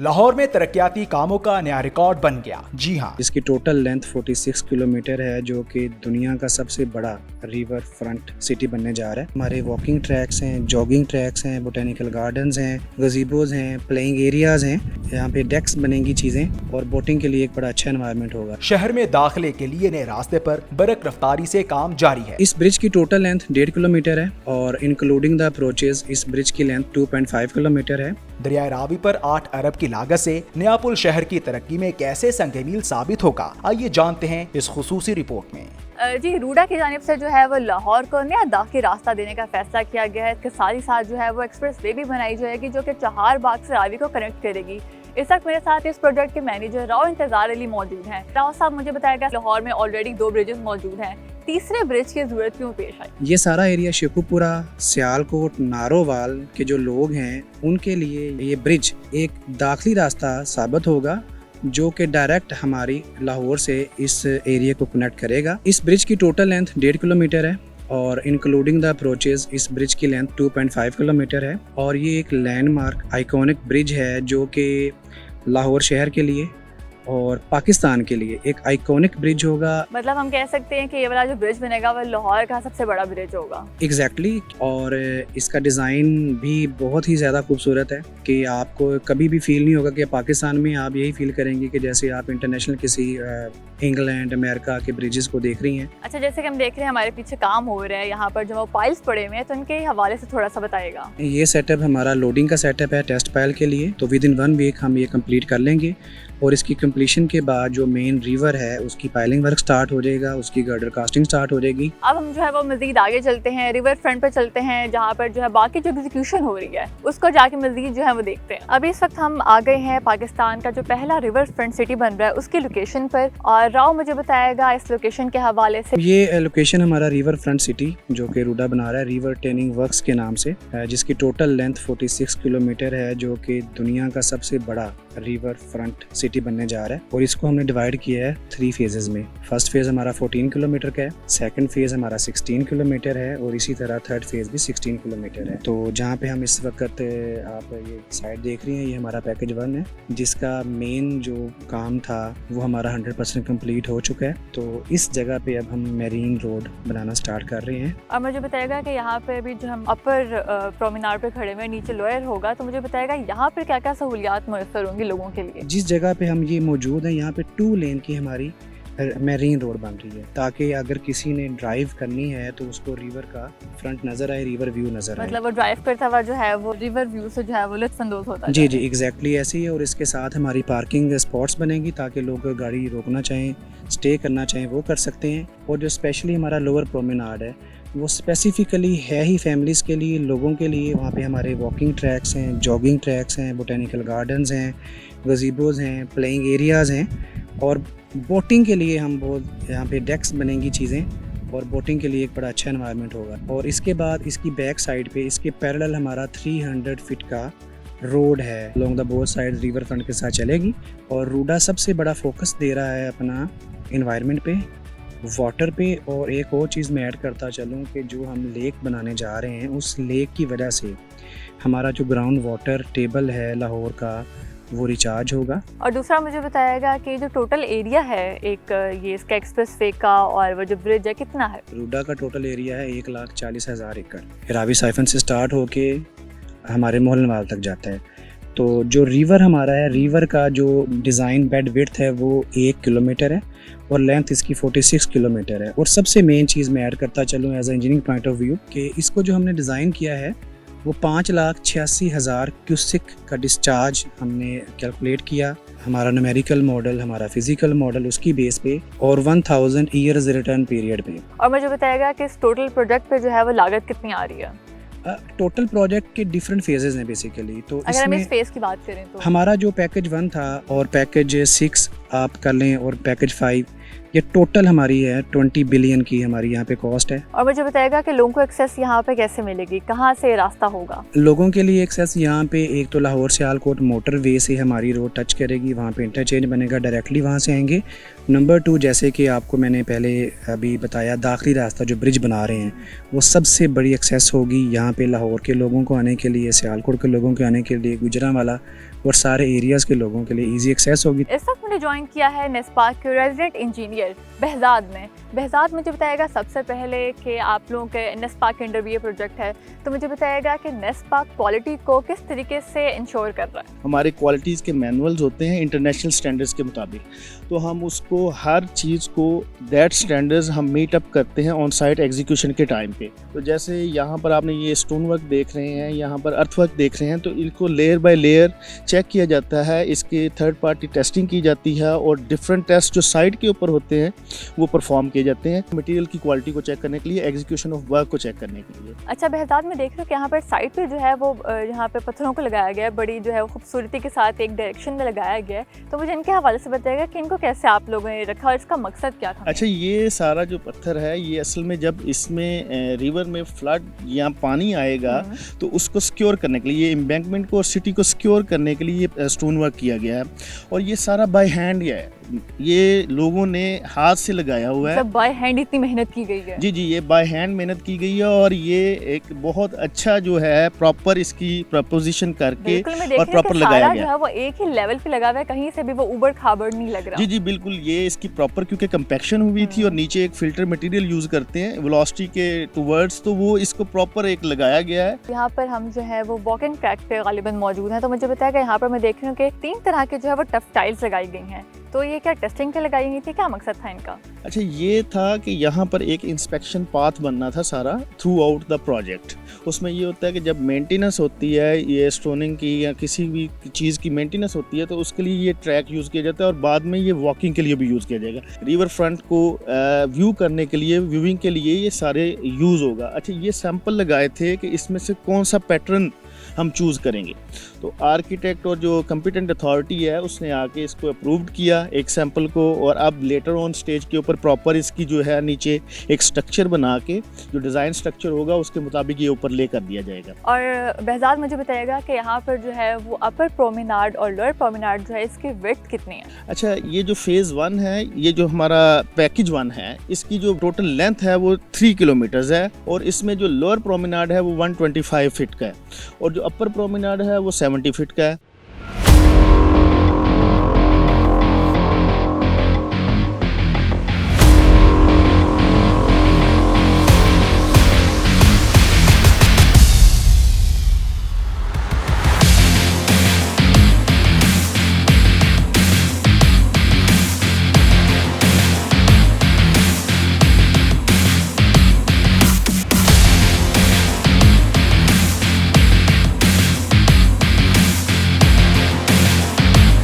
लाहौर में तरक्याती कामों का नया रिकॉर्ड बन गया। जी हाँ, इसकी टोटल लेंथ 46 किलोमीटर है, जो कि दुनिया का सबसे बड़ा रिवर फ्रंट सिटी बनने जा रहा है। हमारे वॉकिंग ट्रैक्स हैं, जॉगिंग ट्रैक्स हैं, बोटेनिकल गार्डन्स हैं, गजीबोज हैं, प्लेइंग एरियाज हैं, यहाँ पे डेक्स बनेंगी चीजें, और बोटिंग के लिए एक बड़ा अच्छा एनवायरनमेंट होगा। शहर में दाखिले के लिए नए रास्ते पर बरक रफ्तारी से काम जारी है। इस ब्रिज की टोटल लेंथ 1.5 किलोमीटर है और इंक्लूडिंग द अप्रोचेज इस ब्रिज की लेंथ 2.5 किलोमीटर है। दरिया रावी पर 8 अरब की लागत से नया पुल शहर की तरक्की में कैसे संग-ए-मील साबित होगा, आइए जानते हैं इस खुसूसी रिपोर्ट में। जी, रूडा की जानिब से जो है वो लाहौर को नया दाखिली रास्ता देने का फैसला किया गया है। इसके साथ ही साथ जो है वो एक्सप्रेस वे भी बनाई जाएगी जो कि चहार बाग से रावी को कनेक्ट करेगी। इस वक्त मेरे साथ इस प्रोजेक्ट के मैनेजर राव इंतजार अली मौजूद हैं। राव साहब, मुझे बताया लाहौर में ऑलरेडी 2 ब्रिजेस मौजूद हैं, तीसरे ब्रिज की जरूरत क्यों पेश आई? ये सारा एरिया शेखुपुरा, सियालकोट, नारोवाल के जो लोग हैं उनके लिए ये ब्रिज एक दाखिली रास्ता साबित होगा जो कि डायरेक्ट हमारी लाहौर से इस एरिया को कनेक्ट करेगा। इस ब्रिज की टोटल लेंथ 1.5 किलोमीटर है और इंक्लूडिंग द अप्रोचेज इस ब्रिज की लेंथ 2.5 किलोमीटर है और ये एक लैंडमार्क आइकॉनिक ब्रिज है जो कि लाहौर शहर के लिए और पाकिस्तान के लिए एक आइकॉनिक ब्रिज होगा। मतलब हम कह सकते हैं कि ये वाला जो ब्रिज बनेगा वो लाहौर का सबसे बड़ा ब्रिज होगा। एग्जैक्टली और इसका डिज़ाइन भी बहुत ही ज़्यादा खूबसूरत है कि आपको कभी भी फील नहीं होगा कि पाकिस्तान में आप यही फील करेंगे कि जैसे आप इंटरनेशनल किसी इंग्लैंड, अमेरिका के ब्रिजेस को देख रही हैं। अच्छा, जैसे कि हम देख रहे हैं हमारे पीछे काम हो रहा है, यहाँ पर जो पाइल्स पड़े हुए हैं, तो उनके हवाले से थोड़ा सा बताइएगा। ये सेटअप हमारा लोडिंग का सेटअप है टेस्ट पाइल के लिए, तो विद इन 1 वीक हम ये कंप्लीट कर लेंगे और इसकी कंप्लीशन के बाद जो मेन रिवर है उसकी पाइलिंग वर्क स्टार्ट हो जाएगा, उसकी गर्डर कास्टिंग स्टार्ट हो जाएगी। अब हम जो है वो मजीद आगे चलते हैं, रिवर फ्रंट पे चलते हैं जहाँ पर जो है बाकी जो एग्जीक्यूशन हो रही है उसको जाके मजीद जो है वो देखते हैं। अभी इस वक्त हम आ गए हैं पाकिस्तान का जो पहला रिवर फ्रंट सिटी बन रहा है उसकी लोकेशन पर, और राव मुझे बताएगा इस लोकेशन के हवाले से। ये लोकेशन हमारा रिवर फ्रंट सिटी जो कि रूडा बना रहा है रिवर टेनिंग वर्क्स के नाम से, जिसकी टोटल लेंथ 46 किलोमीटर है जो कि दुनिया का सबसे बड़ा रिवर फ्रंट सिटी बनने जा रहा है। और इसको हमने डिवाइड किया है 3 फेजेस में। फर्स्ट फेज हमारा 14 किलोमीटर का है, सेकंड फेज हमारा 16 किलोमीटर है और इसी तरह थर्ड फेज भी 16 किलोमीटर है। तो जहाँ पे हम इस वक्त आप ये साइड देख रही हैं ये हमारा पैकेज 1 है जिसका मेन जो काम था वो हमारा 100% कंप्लीट हो चुका है। तो इस जगह पे अब हम मैरीन रोड बनाना स्टार्ट कर रहे हैं। और मुझे बताएगा कि यहाँ पे भी जो हम अपर प्रोमेनाड पे खड़े हुए, नीचे लोअर होगा, तो मुझे बताएगा यहाँ पर क्या क्या सहूलियात मुयस्सर होंगी लोगों के लिए? जिस जगह पे हम ये मौजूद है यहाँ पे 2 लेन की हमारी मैरीन रोड बन रही है ताकि अगर किसी ने ड्राइव करनी है तो उसको रिवर का फ्रंट नजर आए, रिवर व्यू नजर आए। मतलब वो ड्राइव करता हुआ जो है वो रिवर व्यू से जो है वो लुत्फानंदोज होता है। जी जी, एग्जैक्टली ऐसे ही है। और इसके साथ हमारी पार्किंग स्पॉट्स बनेंगी ताकि लोग गाड़ी रोकना चाहें, स्टे करना चाहें वो कर सकते हैं। और जो स्पेशली हमारा लोअर प्रोमेनाड है वो स्पेसिफिकली है ही फैमिलीज़ के लिए, लोगों के लिए। वहाँ पे हमारे वॉकिंग ट्रैक्स हैं, जॉगिंग ट्रैक्स हैं, बोटेनिकल गार्डन्स हैं, गजीबोज हैं, प्लेइंग एरियाज़ हैं और बोटिंग के लिए हम बहुत यहाँ पे डेक्स बनेंगी चीज़ें और बोटिंग के लिए एक बड़ा अच्छा एनवायरनमेंट होगा। और इसके बाद इसकी बैक साइड पे इसके पैरेलल हमारा 300 फीट का रोड है long the both side river front के साथ चलेगी। और रूडा सबसे बड़ा फोकस दे रहा है अपना एनवायरनमेंट पे, वाटर पे। और एक और चीज़ मैं ऐड करता चलूँ कि जो हम लेक बनाने जा रहे हैं उस लेक की वजह से हमारा जो ग्राउंड वाटर टेबल है लाहौर का वो रिचार्ज होगा। और दूसरा मुझे बताएगा कि जो टोटल एरिया है एक ये इसका एक्सप्रेस वे का और वो जो ब्रिज है कितना है? रूडा का टोटल एरिया है 1,40,000 एकड़। रावी साइफन से स्टार्ट होके हमारे मोहल्लवाल तक जाता है। तो जो रिवर हमारा है, रिवर का जो डिज़ाइन बेड विड्थ है वो 1 किलोमीटर है और लेंथ इसकी 46 किलोमीटर है। और सबसे मेन चीज़ मैं ऐड करता चलूँ as a engineering point of view कि इसको जो हमने डिज़ाइन किया है वो 5,86,000 क्यूसिक का डिस्चार्ज हमने कैलकुलेट किया। हमारा न्यूमेरिकल मॉडल, हमारा फिजिकल मॉडल उसकी बेस पे और 1000 ईयर्स रिटर्न पीरियड पे। और मुझे बताएगा कि इस टोटल प्रोजेक्ट पे जो है वो लागत कितनी आ रही है? टोटल प्रोजेक्ट के डिफरेंट फेजेस हैं बेसिकली। तो अगर हम इस फेज की बात करें तो हमारा जो पैकेज 1 था और पैकेज 6 आप कर लें और पैकेज 5, ये टोटल हमारी है 20 बिलियन की हमारी यहाँ पे कॉस्ट है। और मुझे बताएगा कि लोगों को एक्सेस यहाँ पे कैसे मिलेगी, कहाँ से रास्ता होगा? लोगों के लिए एक्सेस यहाँ पे एक तो लाहौर सियालकोट मोटर वे से हमारी रोड टच करेगी, वहाँ पे इंटरचेंज बनेगा, डायरेक्टली वहाँ से आएंगे। नंबर 2, जैसे कि आपको मैंने पहले अभी बताया, दाखिली रास्ता जो ब्रिज बना रहे हैं वो सबसे बड़ी एक्सेस होगी यहाँ पे लाहौर के लोगों को आने के लिए, सियालकोट के लोगों के आने के लिए, गुजरांवाला और सारे एरियाज़ के लोगों के लिए ईजी एक्सेस होगी। इस वक्त मैंने ज्वाइन किया है नेस्पार्क के रेजिडेंट इंजीनियर बहजाद में। बहजाद मुझे बताएगा सबसे पहले कि आप लोगों के नेस्पार्क के अंडर भी ये प्रोजेक्ट है, तो मुझे बताएगा कि नेस्पार्क क्वालिटी को किस तरीके से इंश्योर कर रहा है। हमारे क्वालिटीज़ के मैनुअल्स होते हैं इंटरनेशनल स्टैंडर्ड्स के मुताबिक, तो हम उसको हर चीज़ को दैट स्टैंडर्ड्स हम मीट अप करते हैं ऑन साइट एग्जीक्यूशन के टाइम पे। तो जैसे यहाँ पर आपने ये स्टोन वर्क देख रहे हैं, यहाँ पर अर्थ वर्क देख रहे हैं, तो इनको लेयर बाय लेयर चेक किया जाता है, इसकी थर्ड पार्टी टेस्टिंग की जाती है और डिफरेंट टेस्ट जो साइट के ऊपर होते हैं वो परफॉर्म किए जाते हैं मटेरियल की क्वालिटी को चेक करने के लिए, एग्जीक्यूशन ऑफ वर्क को चेक करने के लिए। अच्छा बहजाद में देख रहे हो कि यहाँ पर साइट पे जो है वो यहाँ पे पत्थरों को लगाया गया है, बड़ी जो है वो खूबसूरती के साथ एक डायरेक्शन में लगाया गया है, तो मुझे इनके हवाले से बताएगा कि इनको कैसे आप लोगों ने रखा और इसका मकसद क्या था। अच्छा, ये सारा जो पत्थर है ये असल में जब इसमें रिवर में फ्लड या पानी आएगा तो उसको सिक्योर करने के लिए, ये एम्बैंकमेंट को और सिटी को सिक्योर करने के लिए ये स्टोन वर्क किया गया है और ये सारा बाय हैंड है, ये लोगों ने हाथ से लगाया हुआ है। सब बाय हैंड इतनी मेहनत की गई है। जी, ये बाय हैंड मेहनत की गई है और ये एक बहुत अच्छा जो है प्रॉपर इसकी प्रपोजिशन करके और प्रॉपर लगाया गया है। वो एक ही लेवल पे लगा हुआ है, कहीं से भी वो उबड़ खाबड़ नहीं लग रहा। जी बिल्कुल, ये इसकी प्रॉपर क्योंकि कंपैक्शन हुई थी और नीचे एक फिल्टर मटेरियल यूज करते हैं वेलोसिटी के टुवर्ड्स, तो वो इसको प्रॉपर एक लगाया गया है। यहाँ पर हम जो है वो वॉक एंड क्रैक पे गालिबन मौजूद है, तो मुझे बताया यहाँ पर मैं देख रही हूँ कि 3 तरह के जो है वो टफ टाइल्स लगाई गई हैं, तो ये क्या टेस्टिंग के लगाई गई थी, क्या मकसद था इनका? अच्छा, ये था कि यहाँ पर एक इंस्पेक्शन पाथ बनना था सारा थ्रू आउट द प्रोजेक्ट। उसमें ये होता है कि जब मेंटेनेंस होती है ये स्टोनिंग की या किसी भी चीज़ की मेंटेनेंस होती है तो उसके लिए ये ट्रैक यूज़ किया जाता है और बाद में ये वॉकिंग के लिए भी यूज़ किया जाएगा। रिवर फ्रंट को व्यू करने के लिए, व्यूइंग के लिए ये सारे यूज़ होगा। अच्छा, ये सैंपल लगाए थे कि इसमें से कौन सा पैटर्न हम चूज़ करेंगे, तो आर्किटेक्ट और जो कॉम्पिटेंट अथॉरिटी है उसने आके इसको अप्रूव्ड किया एक सैंपल को और अब लेटर ऑन स्टेज के ऊपर प्रॉपर इसकी जो है नीचे एक स्ट्रक्चर बना के जो डिज़ाइन स्ट्रक्चर होगा उसके मुताबिक ये ऊपर ले कर दिया जाएगा। और बहजाद मुझे बताएगा कि यहाँ पर जो है वो अपर प्रोमेनाड और लोअर प्रोमेनाड जो है इसकी विड्थ कितनी है? अच्छा, ये जो फेज़ 1 है, ये जो हमारा पैकेज 1 है, इसकी जो टोटल लेंथ है वो 3 किलोमीटर्स है और इसमें जो लोअर प्रोमेनाड है वो 125 फीट का है और जो अपर प्रोमेनाड है वो 70 फीट का है।